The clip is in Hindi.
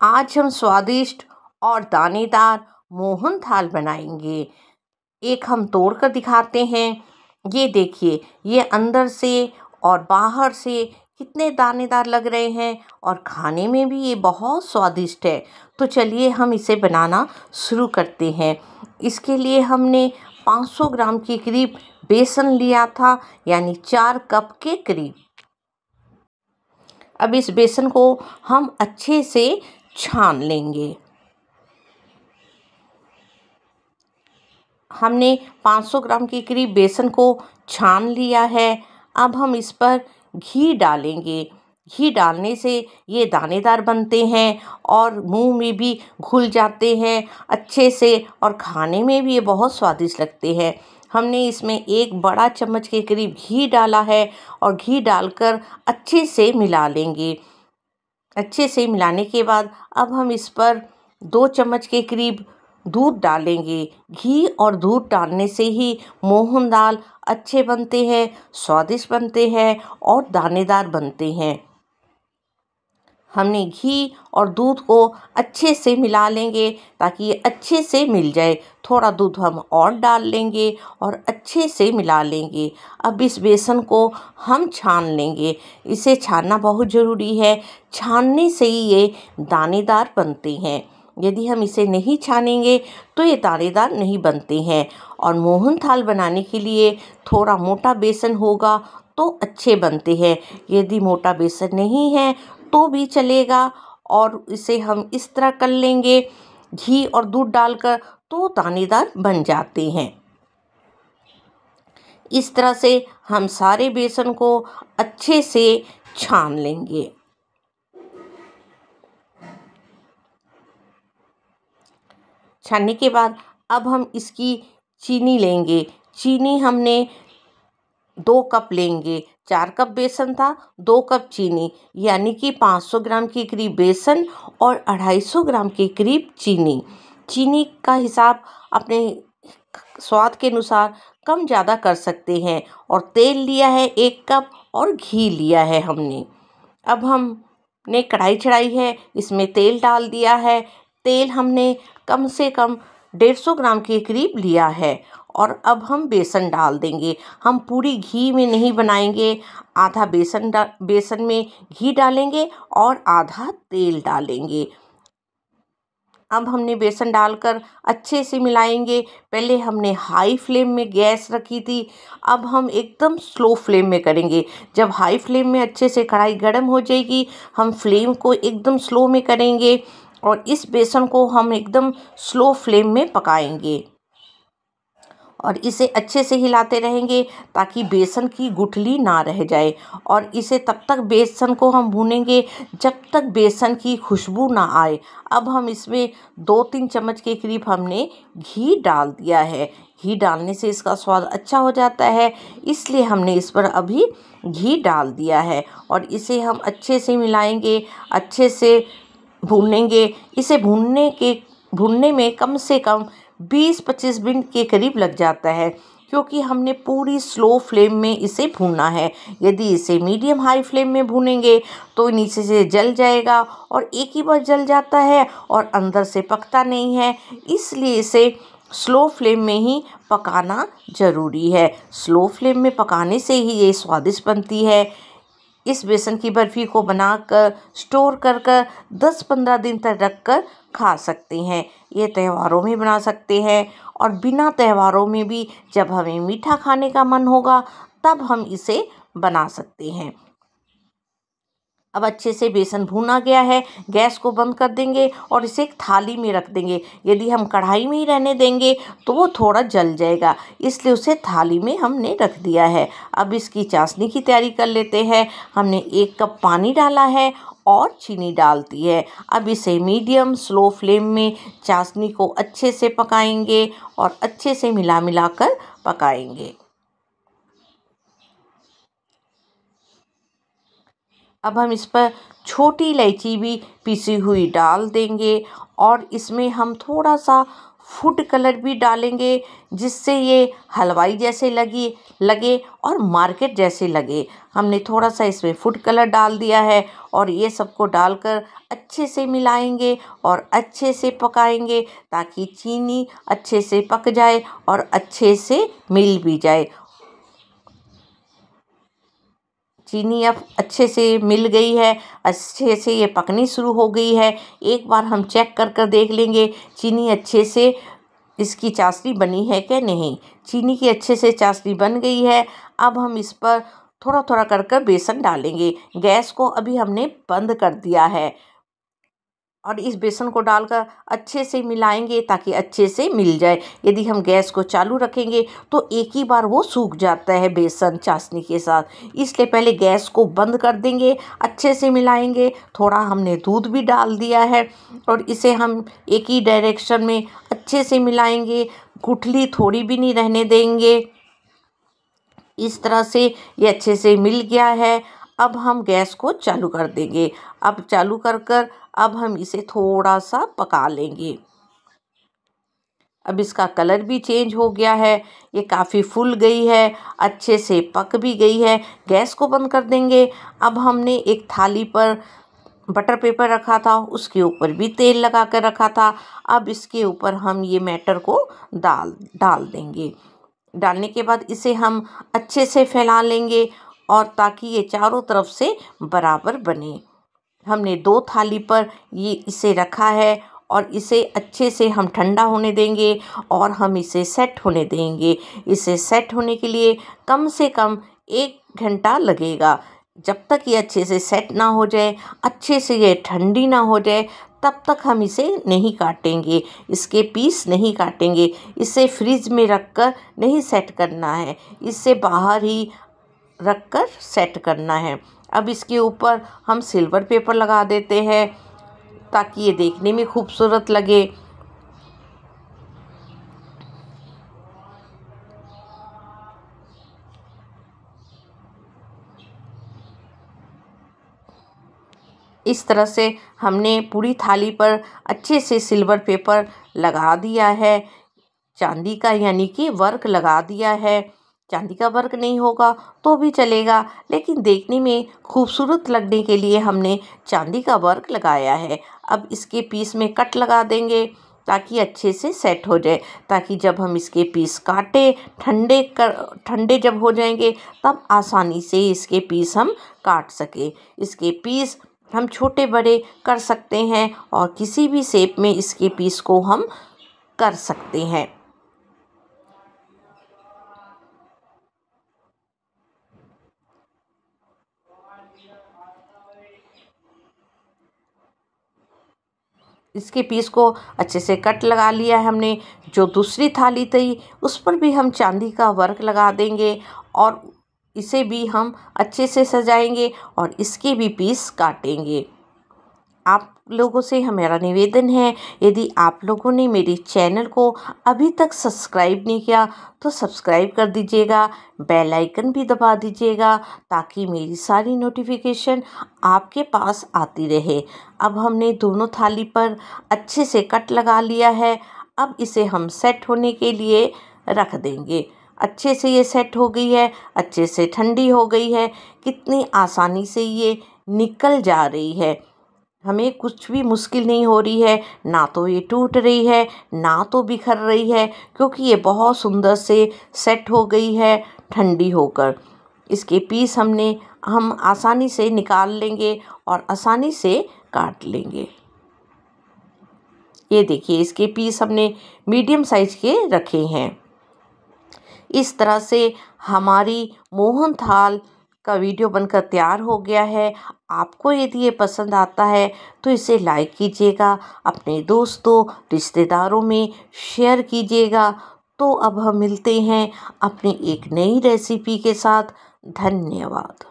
आज हम स्वादिष्ट और दानेदार मोहन थाल बनाएंगे। एक हम तोड़ कर दिखाते हैं। ये देखिए, ये अंदर से और बाहर से कितने दानेदार लग रहे हैं और खाने में भी ये बहुत स्वादिष्ट है। तो चलिए हम इसे बनाना शुरू करते हैं। इसके लिए हमने 500 ग्राम के करीब बेसन लिया था, यानी 4 कप के करीब। अब इस बेसन को हम अच्छे से छान लेंगे। हमने 500 ग्राम के करीब बेसन को छान लिया है। अब हम इस पर घी डालेंगे। घी डालने से ये दानेदार बनते हैं और मुंह में भी घुल जाते हैं अच्छे से, और खाने में भी ये बहुत स्वादिष्ट लगते हैं। हमने इसमें 1 बड़ा चम्मच के करीब घी डाला है और घी डालकर अच्छे से मिला लेंगे। अच्छे से मिलाने के बाद अब हम इस पर 2 चम्मच के करीब दूध डालेंगे। घी और दूध डालने से ही मोहन दाल अच्छे बनते हैं, स्वादिष्ट बनते हैं और दानेदार बनते हैं। हमने घी और दूध को अच्छे से मिला लेंगे ताकि ये अच्छे से मिल जाए। थोड़ा दूध हम और डाल लेंगे और अच्छे से मिला लेंगे। अब इस बेसन को हम छान लेंगे। इसे छानना बहुत ज़रूरी है। छानने से ही ये दानेदार बनते हैं। यदि हम इसे नहीं छानेंगे तो ये दानेदार नहीं बनते हैं। और मोहन थाल बनाने के लिए थोड़ा मोटा बेसन होगा तो अच्छे बनते हैं। यदि मोटा बेसन नहीं है तो भी चलेगा, और इसे हम इस तरह कर लेंगे घी और दूध डालकर, तो दानेदार बन जाते हैं। इस तरह से हम सारे बेसन को अच्छे से छान लेंगे। छानने के बाद अब हम इसकी चीनी लेंगे। चीनी हमने 2 कप लेंगे। 4 कप बेसन था, 2 कप चीनी, यानी कि 500 ग्राम के करीब बेसन और 250 ग्राम के करीब चीनी। चीनी का हिसाब अपने स्वाद के अनुसार कम ज़्यादा कर सकते हैं। और तेल लिया है 1 कप और घी लिया है हमने। अब हमने कढ़ाई चढ़ाई है, इसमें तेल डाल दिया है। तेल हमने कम से कम 150 ग्राम के करीब लिया है। और अब हम बेसन डाल देंगे। हम पूरी घी में नहीं बनाएंगे, आधा बेसन में घी डालेंगे और आधा तेल डालेंगे। अब हमने बेसन डालकर अच्छे से मिलाएंगे। पहले हमने हाई फ्लेम में गैस रखी थी, अब हम एकदम स्लो फ्लेम में करेंगे। जब हाई फ्लेम में अच्छे से कढ़ाई गर्म हो जाएगी, हम फ्लेम को एकदम स्लो में करेंगे और इस बेसन को हम एकदम स्लो फ्लेम में पकाएंगे। और इसे अच्छे से हिलाते रहेंगे ताकि बेसन की गुठली ना रह जाए। और इसे तब तक बेसन को हम भूनेंगे जब तक बेसन की खुशबू ना आए। अब हम इसमें 2-3 चम्मच के करीब हमने घी डाल दिया है। घी डालने से इसका स्वाद अच्छा हो जाता है, इसलिए हमने इस पर अभी घी डाल दिया है। और इसे हम अच्छे से मिलाएंगे, अच्छे से भूनेंगे। इसे भूनने में कम से कम 20-25 मिनट के करीब लग जाता है, क्योंकि हमने पूरी स्लो फ्लेम में इसे भूनना है। यदि इसे मीडियम हाई फ्लेम में भूनेंगे तो नीचे से जल जाएगा, और एक ही बार जल जाता है और अंदर से पकता नहीं है। इसलिए इसे स्लो फ्लेम में ही पकाना ज़रूरी है। स्लो फ्लेम में पकाने से ही ये स्वादिष्ट बनती है। इस बेसन की बर्फ़ी को बनाकर स्टोर कर 10-15 दिन तक रख कर खा सकते हैं। ये त्योहारों में बना सकते हैं, और बिना त्योहारों में भी जब हमें मीठा खाने का मन होगा तब हम इसे बना सकते हैं। अब अच्छे से बेसन भुना गया है, गैस को बंद कर देंगे और इसे एक थाली में रख देंगे। यदि हम कढ़ाई में ही रहने देंगे तो वो थोड़ा जल जाएगा, इसलिए उसे थाली में हमने रख दिया है। अब इसकी चाशनी की तैयारी कर लेते हैं। हमने 1 कप पानी डाला है और चीनी डाल दी है। अब इसे मीडियम स्लो फ्लेम में चाशनी को अच्छे से पकाएंगे और अच्छे से मिला कर पकाएंगे। अब हम इस पर छोटी इलायची भी पिसी हुई डाल देंगे, और इसमें हम थोड़ा सा फूड कलर भी डालेंगे, जिससे ये हलवाई जैसे लगे और मार्केट जैसे लगे। हमने थोड़ा सा इसमें फूड कलर डाल दिया है और ये सबको डालकर अच्छे से मिलाएंगे और अच्छे से पकाएंगे, ताकि चीनी अच्छे से पक जाए और अच्छे से मिल भी जाए। चीनी अब अच्छे से मिल गई है, अच्छे से ये पकनी शुरू हो गई है। एक बार हम चेक कर देख लेंगे चीनी अच्छे से इसकी चाशनी बनी है कि नहीं। चीनी की अच्छे से चाशनी बन गई है। अब हम इस पर थोड़ा थोड़ा कर बेसन डालेंगे। गैस को अभी हमने बंद कर दिया है और इस बेसन को डालकर अच्छे से मिलाएंगे, ताकि अच्छे से मिल जाए। यदि हम गैस को चालू रखेंगे तो एक ही बार वो सूख जाता है बेसन चाशनी के साथ, इसलिए पहले गैस को बंद कर देंगे, अच्छे से मिलाएंगे। थोड़ा हमने दूध भी डाल दिया है और इसे हम एक ही डायरेक्शन में अच्छे से मिलाएंगे, गुठली थोड़ी भी नहीं रहने देंगे। इस तरह से ये अच्छे से मिल गया है। अब हम गैस को चालू कर देंगे। अब चालू कर अब हम इसे थोड़ा सा पका लेंगे। अब इसका कलर भी चेंज हो गया है, ये काफ़ी फूल गई है, अच्छे से पक भी गई है। गैस को बंद कर देंगे। अब हमने एक थाली पर बटर पेपर रखा था, उसके ऊपर भी तेल लगा कर रखा था। अब इसके ऊपर हम ये मैटर को डाल देंगे। डालने के बाद इसे हम अच्छे से फैला लेंगे, और ताकि ये चारों तरफ से बराबर बने। हमने 2 थाली पर इसे रखा है और इसे अच्छे से हम ठंडा होने देंगे और हम इसे सेट होने देंगे। इसे सेट होने के लिए कम से कम 1 घंटा लगेगा। जब तक ये अच्छे से सेट ना हो जाए, अच्छे से ये ठंडी ना हो जाए, तब तक हम इसे नहीं काटेंगे, इसके पीस नहीं काटेंगे। इसे फ्रिज में रखकर नहीं सेट करना है, इसे बाहर ही रखकर सेट करना है। अब इसके ऊपर हम सिल्वर पेपर लगा देते हैं, ताकि ये देखने में खूबसूरत लगे। इस तरह से हमने पूरी थाली पर अच्छे से सिल्वर पेपर लगा दिया है, चांदी का यानी कि वर्क लगा दिया है। चांदी का वर्क नहीं होगा तो भी चलेगा, लेकिन देखने में खूबसूरत लगने के लिए हमने चांदी का वर्क लगाया है। अब इसके पीस में कट लगा देंगे, ताकि अच्छे से सेट हो जाए, ताकि जब हम इसके पीस काटे, ठंडे जब हो जाएंगे, तब आसानी से इसके पीस हम काट सके। इसके पीस हम छोटे बड़े कर सकते हैं और किसी भी शेप में इसके पीस को हम कर सकते हैं। इसके पीस को अच्छे से कट लगा लिया है हमने। जो दूसरी थाली थी उस पर भी हम चांदी का वर्क लगा देंगे और इसे भी हम अच्छे से सजाएंगे और इसके भी पीस काटेंगे। आप लोगों से हमारा निवेदन है, यदि आप लोगों ने मेरे चैनल को अभी तक सब्सक्राइब नहीं किया तो सब्सक्राइब कर दीजिएगा, बेल आइकन भी दबा दीजिएगा, ताकि मेरी सारी नोटिफिकेशन आपके पास आती रहे। अब हमने दोनों थाली पर अच्छे से कट लगा लिया है। अब इसे हम सेट होने के लिए रख देंगे। अच्छे से ये सेट हो गई है, अच्छे से ठंडी हो गई है। कितनी आसानी से ये निकल जा रही है, हमें कुछ भी मुश्किल नहीं हो रही है। ना तो ये टूट रही है, ना तो बिखर रही है, क्योंकि ये बहुत सुंदर से सेट हो गई है ठंडी होकर। इसके पीस हम आसानी से निकाल लेंगे और आसानी से काट लेंगे। ये देखिए, इसके पीस हमने मीडियम साइज के रखे हैं। इस तरह से हमारी मोहन थाल का वीडियो बनकर तैयार हो गया है। आपको यदि ये पसंद आता है तो इसे लाइक कीजिएगा, अपने दोस्तों रिश्तेदारों में शेयर कीजिएगा। तो अब हम मिलते हैं अपनी एक नई रेसिपी के साथ। धन्यवाद।